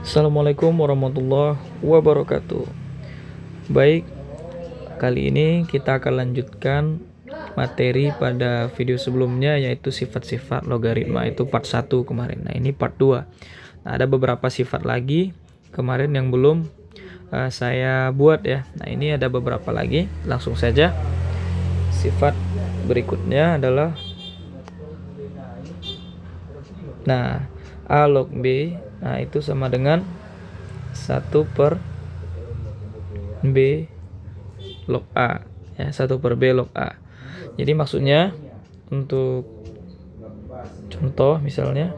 Assalamualaikum warahmatullahi wabarakatuh. Baik, kali ini kita akan lanjutkan materi pada video sebelumnya, yaitu sifat-sifat logaritma. Itu part 1 kemarin. Nah, ini part 2. Nah, ada beberapa sifat lagi kemarin yang belum saya buat ya. Nah, ini ada beberapa lagi. Langsung saja. Sifat berikutnya adalah A log B. Nah, itu sama dengan 1 per B log A ya, 1 per B log A. Jadi maksudnya untuk contoh misalnya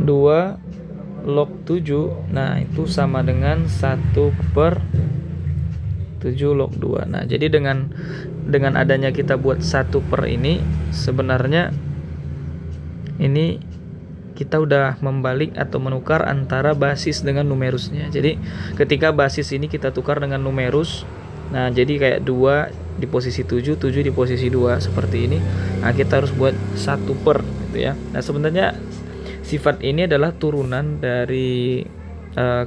2 log 7, nah itu sama dengan 1 per 7 log 2. Nah, jadi dengan adanya kita buat 1 per ini, sebenarnya ini kita udah membalik atau menukar antara basis dengan numerusnya. Jadi ketika basis ini kita tukar dengan numerus, nah jadi kayak 2 di posisi 7, 7 di posisi 2 seperti ini. Nah, kita harus buat 1 per gitu ya. Nah, sebenarnya sifat ini adalah turunan dari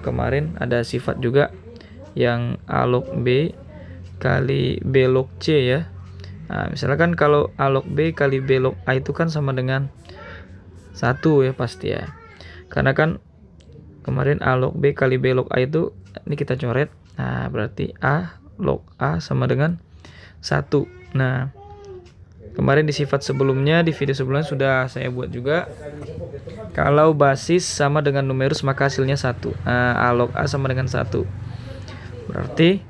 kemarin ada sifat juga yang A log B kali B log C ya. Nah, misalkan kalau A log B kali B log A itu kan sama dengan 1 ya pasti ya. Karena kan kemarin A log B kali B log A itu ini kita coret. Nah, berarti A log A sama dengan 1. Nah, kemarin di sifat sebelumnya, di video sebelumnya sudah saya buat juga. Kalau basis sama dengan numerus maka hasilnya 1. Nah, A log A sama dengan 1. Berarti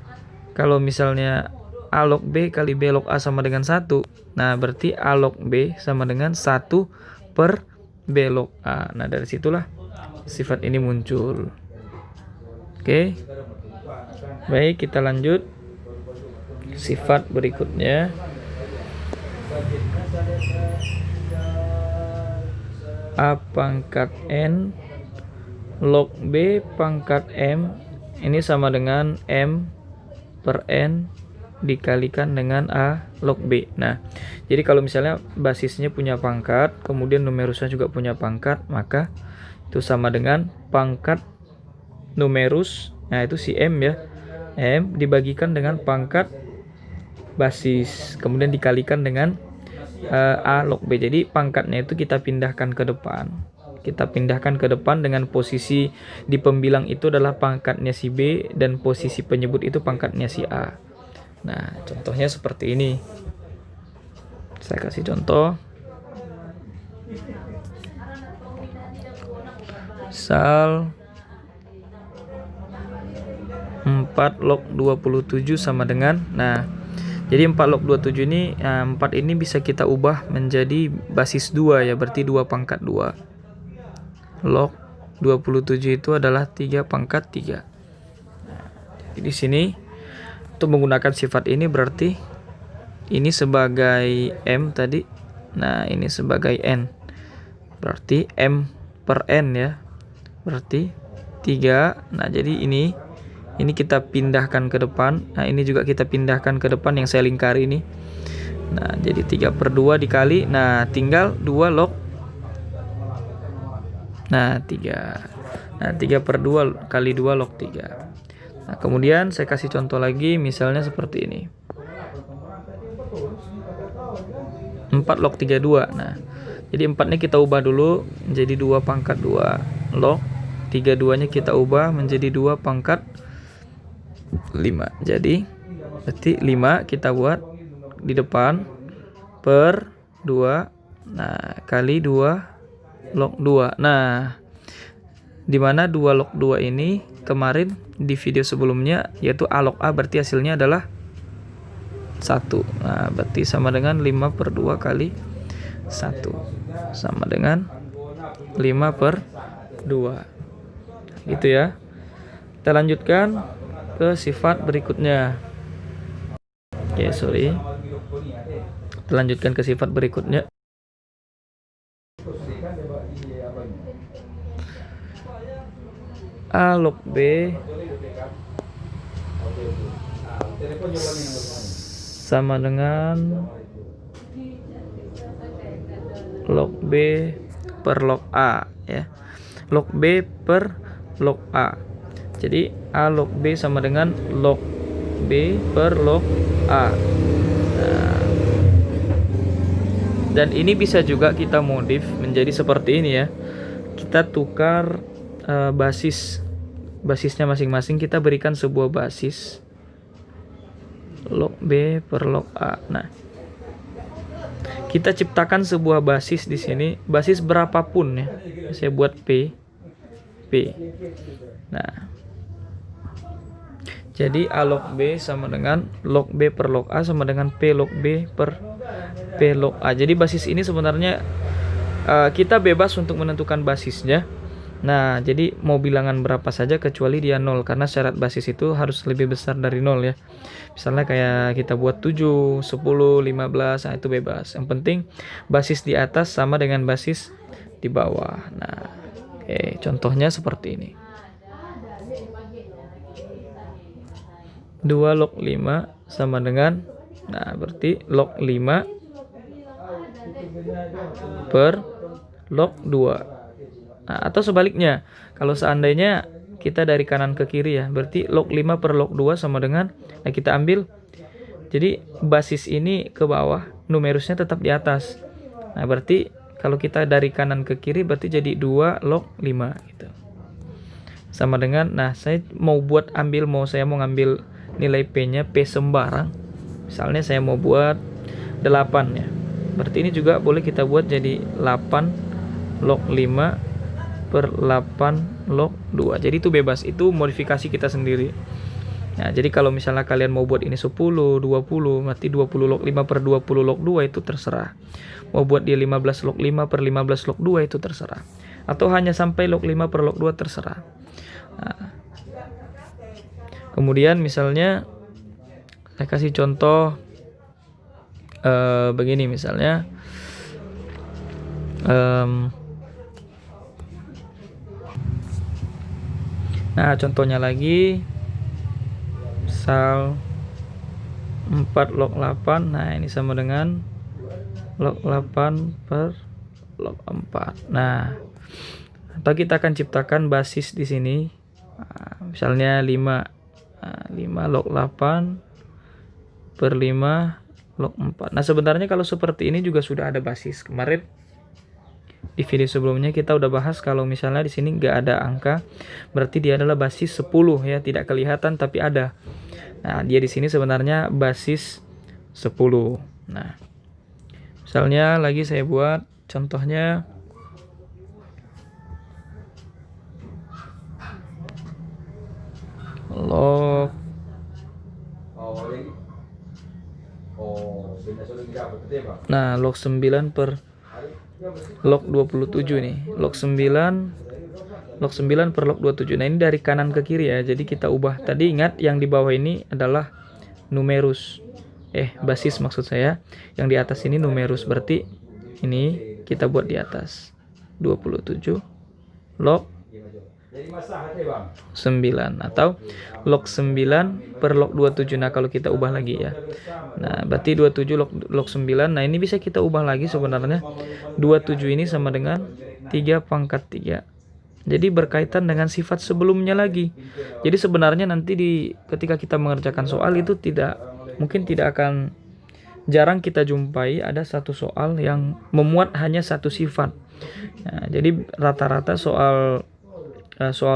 kalau misalnya A log B kali B log A sama dengan 1. Nah, berarti A log B sama dengan 1 per B log A. Nah, dari situlah sifat ini muncul. Oke. Baik, kita lanjut. Sifat berikutnya. A pangkat N log B pangkat M ini sama dengan M per N dikalikan dengan A log B. Nah, jadi kalau misalnya basisnya punya pangkat, kemudian numerusnya juga punya pangkat, maka itu sama dengan pangkat numerus. Nah, itu si M ya. M dibagikan dengan pangkat basis, kemudian dikalikan dengan A log B. Jadi pangkatnya itu kita pindahkan ke depan. Kita pindahkan ke depan dengan posisi di pembilang itu adalah pangkatnya si B dan posisi penyebut itu pangkatnya si A. Nah, contohnya seperti ini. Saya kasih contoh. Misal 4 log 27 sama dengan, nah, jadi 4 log 27 ini, 4 ini bisa kita ubah menjadi basis 2 ya, berarti 2 pangkat 2. Log 27 itu adalah 3 pangkat 3. Nah, jadi di sini untuk menggunakan sifat ini berarti ini sebagai M tadi. Nah, ini sebagai N. Berarti M per N ya. Berarti 3. Nah, jadi ini kita pindahkan ke depan. Nah, ini juga kita pindahkan ke depan yang saya lingkari ini. Nah, jadi 3 per 2 dikali. Nah, tinggal 2 log. Nah, 3. Nah, 3 per 2 kali 2 log 3. Nah, kemudian saya kasih contoh lagi, misalnya seperti ini. 4 log 32. Nah, jadi 4-nya kita ubah dulu menjadi 2 pangkat 2 log. 32-nya kita ubah menjadi 2 pangkat 5. Jadi berarti 5 kita buat di depan per 2. Nah, kali 2 log 2. Nah, di mana 2 log 2 ini kemarin di video sebelumnya yaitu A log A, berarti hasilnya adalah 1. Nah, berarti sama dengan 5 per 2 kali 1 sama dengan 5 per 2. Gitu ya. Kita lanjutkan ke sifat berikutnya. Oke, sorry. Kita lanjutkan ke sifat berikutnya. A log B sama dengan log B per log A ya. Log B per log A. Jadi A log B sama dengan log B per log A. Nah, dan ini bisa juga kita modif menjadi seperti ini ya. Kita tukar basisnya masing-masing, kita berikan sebuah basis log B per log A. Nah, kita ciptakan sebuah basis di sini, basis berapapun ya. Saya buat P. Nah, jadi A log B sama dengan log B per log A sama dengan P log B per P log A. Jadi basis ini sebenarnya kita bebas untuk menentukan basisnya. Nah, jadi mau bilangan berapa saja kecuali dia 0, karena syarat basis itu harus lebih besar dari 0 ya. Misalnya kayak kita buat 7, 10, 15, nah itu bebas. Yang penting basis di atas sama dengan basis di bawah. Nah, oke, contohnya seperti ini. 2 log 5 sama dengan, nah berarti log 5 per log 2. Nah, atau sebaliknya, kalau seandainya kita dari kanan ke kiri ya, berarti log 5 per log 2 sama dengan, nah kita ambil, jadi basis ini ke bawah, numerusnya tetap di atas. Nah berarti kalau kita dari kanan ke kiri berarti jadi 2 log 5 gitu. Sama dengan, nah saya mau ngambil nilai P-nya, P sembarang. Misalnya saya mau buat 8 ya. Berarti ini juga boleh kita buat jadi 8 log 5 per 8 log 2. Jadi itu bebas, itu modifikasi kita sendiri. Nah, jadi kalau misalnya kalian mau buat ini 10, 20, berarti 20 log 5 per 20 log 2 itu terserah. Mau buat dia 15 log 5 per 15 log 2 itu terserah. Atau hanya sampai log 5 per log 2 terserah. Nah, kemudian misalnya saya kasih contoh begini misalnya, nah contohnya lagi misal 4 log 8. Nah ini sama dengan log 8 per log 4. Nah, atau kita akan ciptakan basis di sini. Nah, misalnya 5 log 8 per 5 log 4. Nah sebenarnya kalau seperti ini juga sudah ada basis. Kemarin di video sebelumnya kita udah bahas kalau misalnya di sini nggak ada angka, berarti dia adalah basis 10 ya, tidak kelihatan tapi ada. Nah dia di sini sebenarnya basis 10. Nah misalnya lagi saya buat contohnya log log 9 per log 27 nih. Log 9 per log 27. Nah, ini dari kanan ke kiri ya. Jadi kita ubah. Tadi ingat yang di bawah ini adalah numerus. Basis maksud saya. Yang di atas ini numerus. Berarti ini kita buat di atas. 27 log 9 atau log 9 per log 27. Nah kalau kita ubah lagi ya, nah berarti 27 log 9. Nah ini bisa kita ubah lagi sebenarnya. 27 ini sama dengan 3 pangkat 3. Jadi berkaitan dengan sifat sebelumnya lagi. Jadi sebenarnya nanti ketika kita mengerjakan soal itu jarang kita jumpai ada satu soal yang memuat hanya satu sifat. Nah, jadi rata-rata soal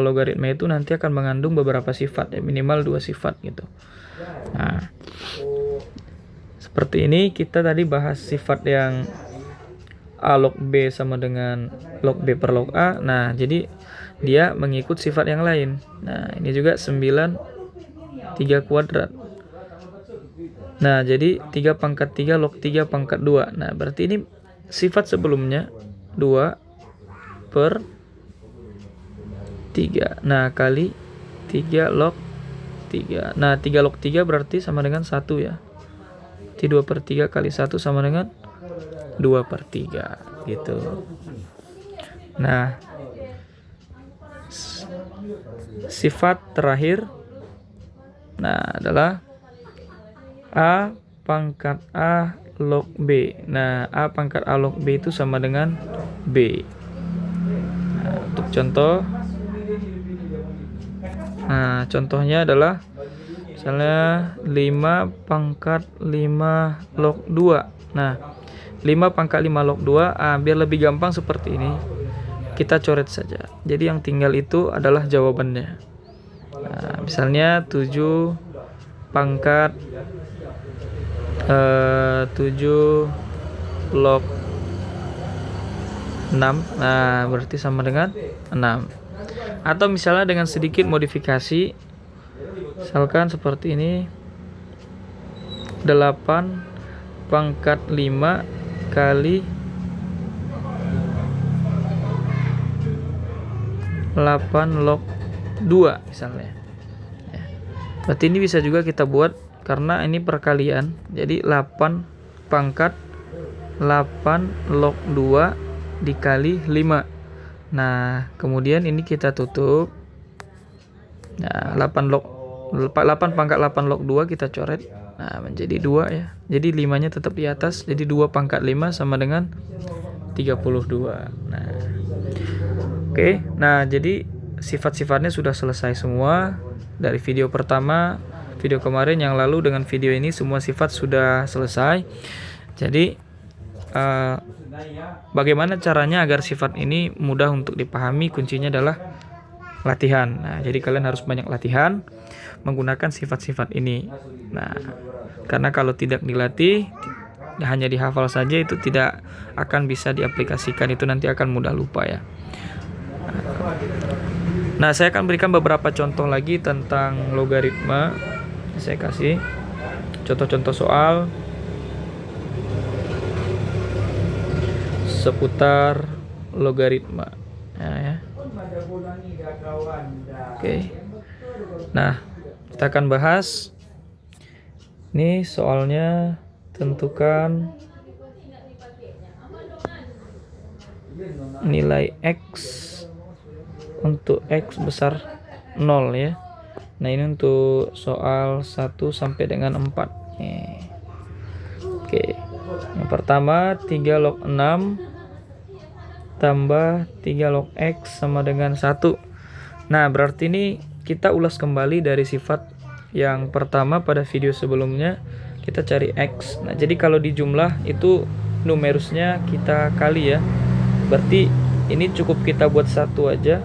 logaritma itu nanti akan mengandung beberapa sifat ya, minimal 2 sifat gitu. Nah, seperti ini kita tadi bahas sifat yang A log B sama dengan log B per log A. Nah, jadi dia mengikut sifat yang lain. Nah, ini juga 9 3 kuadrat. Nah, jadi 3 pangkat 3 log 3 pangkat 2. Nah, berarti ini sifat sebelumnya 2 per 3. Nah, kali 3 log 3. Nah, 3 log 3 berarti sama dengan 1 ya. Jadi 2 per 3 kali 1 sama dengan 2 per 3 gitu. Nah, sifat terakhir adalah A pangkat A log B. Nah, A pangkat A log B itu sama dengan B. contoh. Nah, contohnya adalah misalnya 5 pangkat 5 log 2. Nah, 5 pangkat 5 log 2, biar lebih gampang seperti ini, kita coret saja. Jadi yang tinggal itu adalah jawabannya. Nah, misalnya 7 pangkat 7 log 6. Nah, berarti sama dengan 6. Atau misalnya dengan sedikit modifikasi, misalkan seperti ini, 8 pangkat 5 kali 8 log 2 misalnya. Berarti ini bisa juga kita buat karena ini perkalian. Jadi 8 pangkat 8 log 2 dikali 5. Nah, kemudian ini kita tutup. Nah, 8 pangkat 8 log 2 kita coret. Nah, menjadi 2 ya. Jadi 5-nya tetap di atas. Jadi 2 pangkat 5 sama dengan 32. Nah, oke. Nah, jadi sifat-sifatnya sudah selesai semua. Dari video pertama, video kemarin, yang lalu, dengan video ini semua sifat sudah selesai. Jadi bagaimana caranya agar sifat ini mudah untuk dipahami? Kuncinya adalah latihan. Nah, jadi kalian harus banyak latihan menggunakan sifat-sifat ini. Nah, karena kalau tidak dilatih, hanya dihafal saja, itu tidak akan bisa diaplikasikan. Itu nanti akan mudah lupa ya. Nah, saya akan berikan beberapa contoh lagi tentang logaritma. Saya kasih contoh-contoh soal seputar logaritma ya. Oke. Nah, kita akan bahas ini soalnya. Tentukan nilai X untuk X besar 0 ya. Nah, ini untuk soal 1 sampai dengan 4. Oke. Yang pertama, 3 log 6 tambah 3 log X sama dengan 1. Nah, berarti ini kita ulas kembali dari sifat yang pertama pada video sebelumnya. Kita cari X. Nah, jadi kalau di jumlah itu numerusnya kita kali ya. Berarti ini cukup kita buat 1 aja.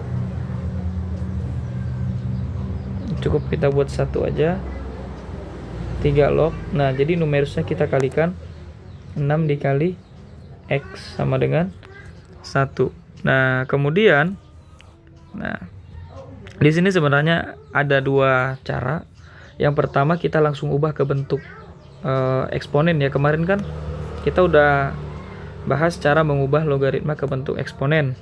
Cukup kita buat 1 aja. 3 log. Nah, jadi numerusnya kita kalikan. 6 dikali X sama dengan 1. Nah, kemudian di sini sebenarnya ada dua cara. Yang pertama, kita langsung ubah ke bentuk eksponen ya. Kemarin kan kita udah bahas cara mengubah logaritma ke bentuk eksponen.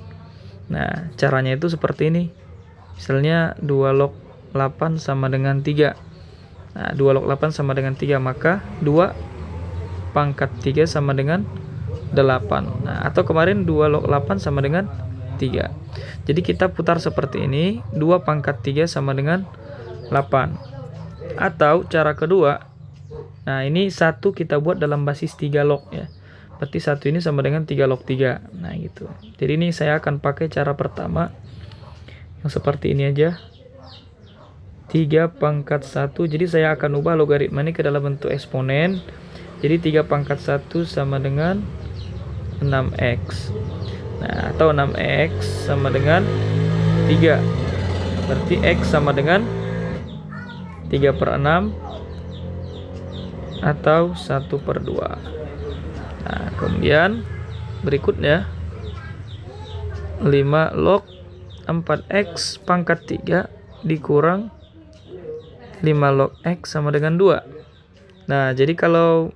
Nah, caranya itu seperti ini. Misalnya 2 log 8 sama dengan 3. Nah, 2 log 8 sama dengan 3, maka 2 pangkat 3 sama dengan 8. Nah, atau kemarin 2 log 8 sama dengan 3. Jadi kita putar seperti ini, 2 pangkat 3 sama dengan 8. Atau cara kedua, nah ini 1 kita buat dalam basis 3 log ya. Berarti 1 ini sama dengan 3 log 3. Nah, gitu. Jadi ini saya akan pakai cara pertama yang seperti ini aja. 3 pangkat 1. Jadi saya akan ubah logaritma ini ke dalam bentuk eksponen. Jadi 3 pangkat 1 sama dengan 6x. Nah, atau 6x sama dengan 3. Berarti x sama dengan 3/6 atau 1/2. Nah, kemudian berikutnya 5 log 4x pangkat 3 dikurang 5 log x sama dengan 2. Nah, jadi kalau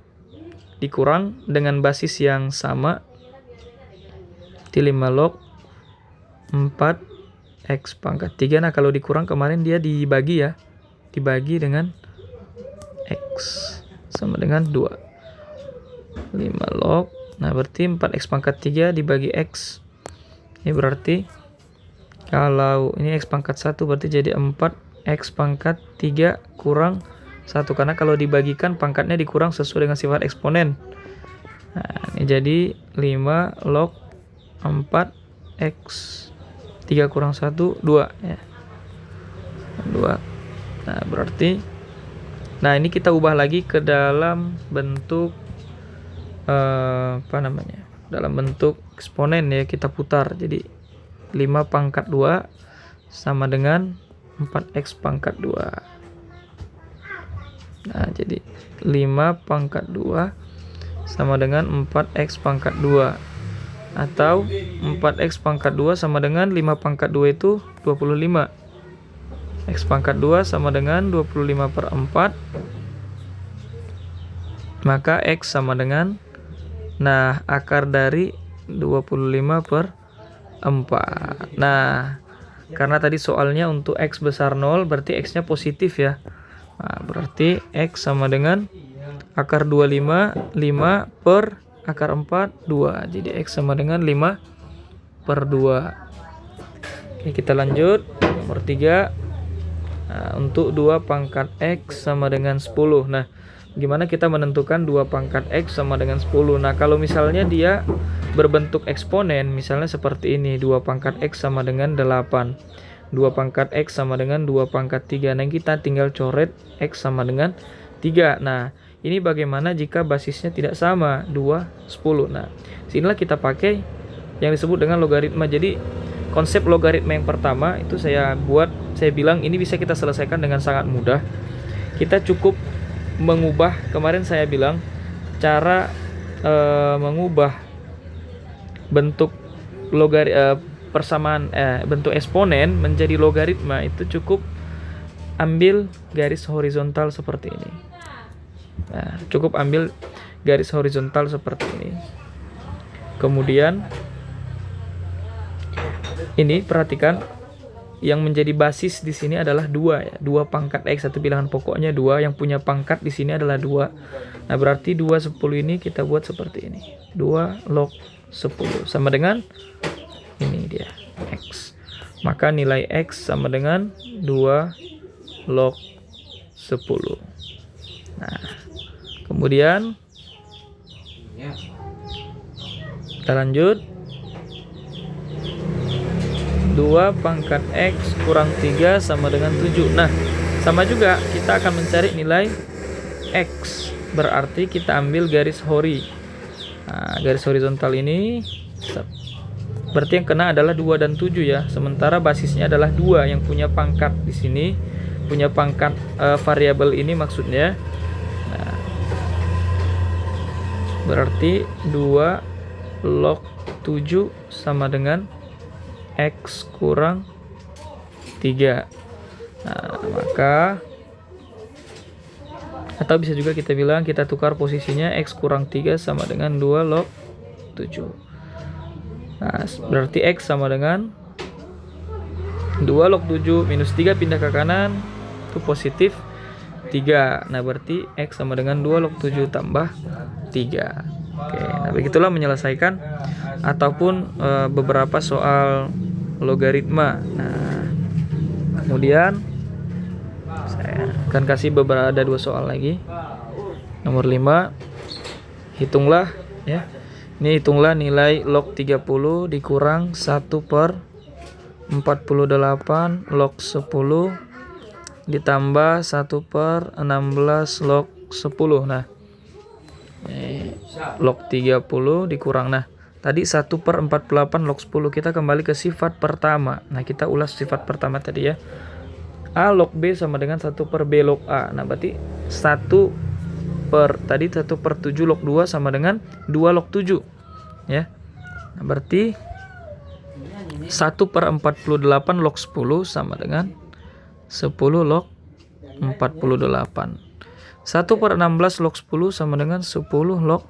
dikurang dengan basis yang sama, di 5 log 4x pangkat 3. Nah, kalau dikurang kemarin dia dibagi ya. Dibagi dengan x sama dengan 2. 5 log. Nah, berarti 4x pangkat 3 dibagi x. Ini berarti kalau ini x pangkat 1 berarti jadi 4x pangkat 3 kurang 1. Karena kalau dibagikan pangkatnya dikurang sesuai dengan sifat eksponen. Nah, ini jadi 5 log 4x. 3 kurang 1, 2 ya. 2. Nah, berarti ini kita ubah lagi ke dalam bentuk dalam bentuk eksponen ya, kita putar. Jadi 5 pangkat 2 sama dengan 4x pangkat 2. Nah, jadi 5 pangkat 2 sama dengan 4x pangkat 2. Atau 4x pangkat 2 sama dengan 5 pangkat 2 itu 25. X pangkat 2 sama dengan 25 per 4. Maka X sama dengan, akar dari 25 per 4. Nah, karena tadi soalnya untuk X besar 0, berarti X-nya positif ya. Nah, berarti X sama dengan akar 25, 5 per akar 4, 2. Jadi X sama dengan 5 per 2. Oke, kita lanjut. Nomor 3. Untuk 2 pangkat X sama dengan 10. Nah, gimana kita menentukan 2 pangkat X sama dengan 10? Nah, kalau misalnya dia berbentuk eksponen, misalnya seperti ini, 2 pangkat X sama dengan 8. 2 pangkat X sama dengan 2 pangkat 3. Nah, kita tinggal coret X sama dengan 3. Nah, ini bagaimana jika basisnya tidak sama, 2, 10. Nah, sinilah kita pakai yang disebut dengan logaritma. Jadi, konsep logaritma yang pertama itu saya bilang ini bisa kita selesaikan dengan sangat mudah. Kita cukup mengubah, kemarin saya bilang cara mengubah bentuk bentuk eksponen menjadi logaritma itu cukup ambil garis horizontal seperti ini. Nah, cukup ambil garis horizontal seperti ini. Kemudian ini perhatikan, yang menjadi basis di sini adalah 2 ya. 2 pangkat X, satu bilangan pokoknya 2, yang punya pangkat di sini adalah 2. Nah, berarti 2 10 ini kita buat seperti ini. 2 log 10 sama dengan ini dia, X. Maka nilai X sama dengan 2 log 10. Nah, kemudian kita lanjut. 2 pangkat X kurang 3 sama dengan 7. Nah, sama juga kita akan mencari nilai X. Berarti kita ambil garis hori. Nah, garis horizontal ini berarti yang kena adalah 2 dan 7 ya. Sementara basisnya adalah 2 yang punya pangkat di sini, punya pangkat variabel ini maksudnya. Nah, berarti 2 log 7 sama dengan X kurang 3. Nah, maka atau bisa juga kita bilang, kita tukar posisinya, X kurang 3 sama dengan 2 log 7. Nah, berarti X sama dengan 2 log 7 minus 3 pindah ke kanan, itu positif 3. Nah, berarti X sama dengan 2 log 7 tambah 3. Oke, nah begitulah menyelesaikan ataupun beberapa soal logaritma. Nah, kemudian saya akan kasih ada 2 soal lagi. Nomor 5, hitunglah ya. Ini hitunglah nilai log 30 dikurang 1 per 48 log 10 ditambah 1 per 16 log 10. Nah, log 30 dikurang, tadi 1 per 48 log 10. Kita kembali ke sifat pertama. Nah, kita ulas sifat pertama tadi ya. A log B sama dengan 1 per B log A. Nah, berarti 1 per 7 log 2 sama dengan 2 log 7 ya. Nah, berarti 1 per 48 log 10 sama dengan 10 log 48. 1 per 16 log 10 sama dengan 10 log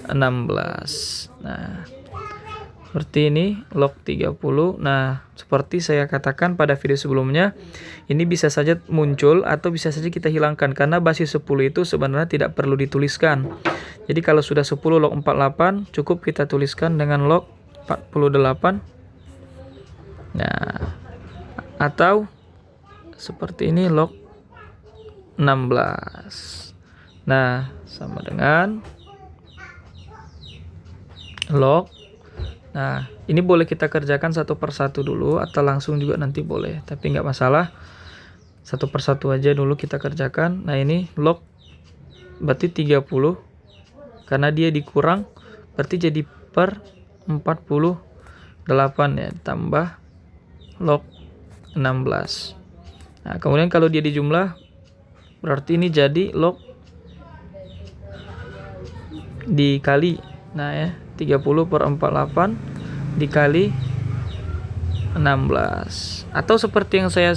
16. Nah, seperti ini log 30. Nah, seperti saya katakan pada video sebelumnya, ini bisa saja muncul atau bisa saja kita hilangkan karena basis 10 itu sebenarnya tidak perlu dituliskan. Jadi kalau sudah 10 log 48 cukup kita tuliskan dengan log 48. Nah, atau seperti ini log 16. Nah, sama dengan log Nah, ini boleh kita kerjakan satu persatu dulu atau langsung juga nanti boleh, tapi nggak masalah. Satu persatu aja dulu kita kerjakan. Nah, ini log berarti 30 karena dia dikurang berarti jadi per 48 ya, tambah log 16. Nah, kemudian kalau dia dijumlah berarti ini jadi log dikali, nah ya, 30 per 48 dikali 16. Atau seperti yang saya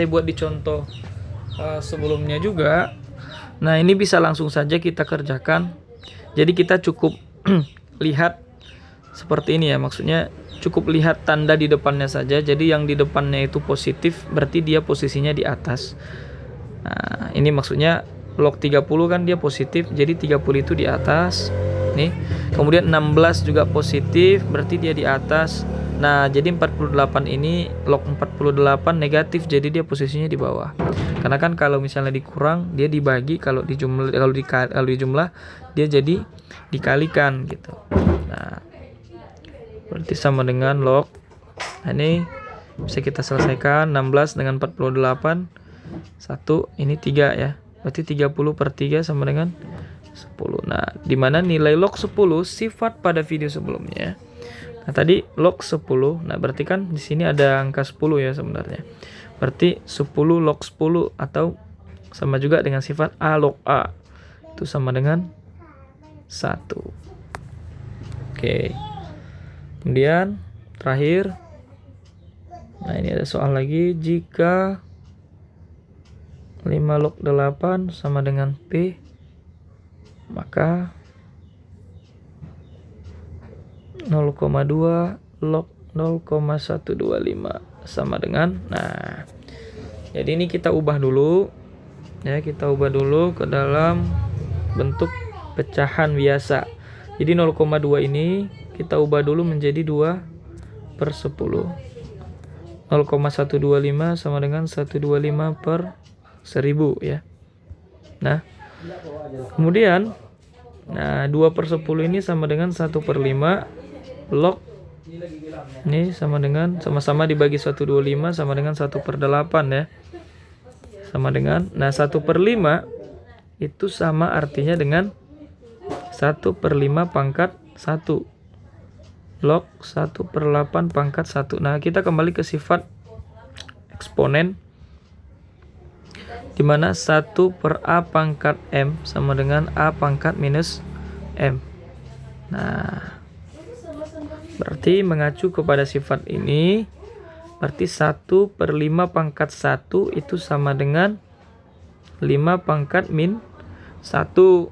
buat di contoh sebelumnya juga. Nah, ini bisa langsung saja kita kerjakan. Jadi kita cukup lihat seperti ini ya, maksudnya cukup lihat tanda di depannya saja. Jadi yang di depannya itu positif, berarti dia posisinya di atas. Nah, ini maksudnya log 30 kan dia positif, jadi 30 itu di atas. Nih. Kemudian 16 juga positif, berarti dia di atas. Nah, jadi 48 ini log 48 negatif, jadi dia posisinya di bawah. Karena kan kalau misalnya dikurang, dia dibagi, kalau dijumlah dia jadi dikalikan gitu. Nah, berarti sama dengan log. Nah, ini bisa kita selesaikan. 16 dengan 48 1, ini 3 ya. Berarti 30 per 3 sama dengan 10. Nah, dimana nilai log 10 sifat pada video sebelumnya. Nah, tadi log 10. Nah, berarti kan di sini ada angka 10 ya sebenarnya. Berarti 10 log 10 atau sama juga dengan sifat A log A. Itu sama dengan 1. Oke. Kemudian terakhir. Nah, ini ada soal lagi. Jika 5 log 8 sama dengan P, maka 0,2 log 0,125 sama dengan, nah, jadi ini kita ubah dulu ya, kita ubah dulu ke dalam bentuk pecahan biasa. Jadi 0,2 ini kita ubah dulu menjadi 2 per 10. 0,125 sama dengan 125 per 1000 ya. Nah, kemudian nah 2 per 10 ini sama dengan 1 per 5 log ini sama dengan, sama-sama dibagi 125 sama dengan 1 per 8 ya. Sama dengan, nah 1 per 5 itu sama artinya dengan 1 per 5 pangkat 1 log 1 per 8 pangkat 1. Nah, kita kembali ke sifat eksponen, dimana 1 per A pangkat M sama dengan A pangkat minus M. Nah, berarti mengacu kepada sifat ini, berarti 1 per 5 pangkat 1 itu sama dengan 5 pangkat min 1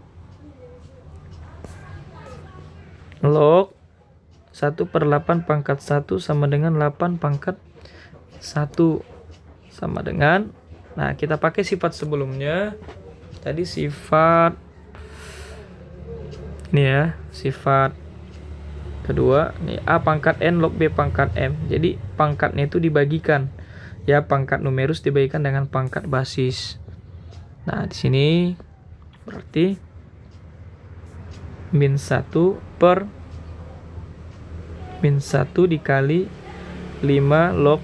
log 1 per 8 pangkat 1 sama dengan 8 pangkat 1 sama dengan, nah kita pakai sifat sebelumnya tadi, sifat ini ya, sifat kedua nih, A pangkat N log B pangkat M. Jadi pangkatnya itu dibagikan ya, pangkat numerus dibagikan dengan pangkat basis. Nah, di sini berarti min 1 per min 1 dikali 5 log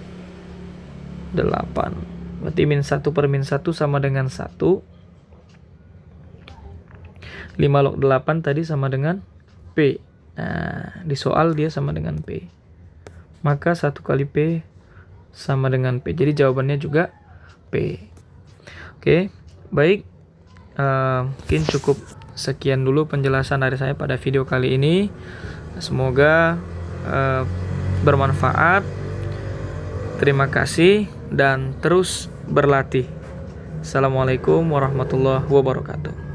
8. Berarti min 1 per min 1 sama dengan 1. 5 log 8 tadi sama dengan P. Nah, di soal dia sama dengan P. Maka 1 kali P sama dengan P. Jadi jawabannya juga P. Oke, baik. Mungkin cukup sekian dulu penjelasan dari saya pada video kali ini. Semoga bermanfaat. Terima kasih dan terus berlatih. Assalamualaikum warahmatullahi wabarakatuh.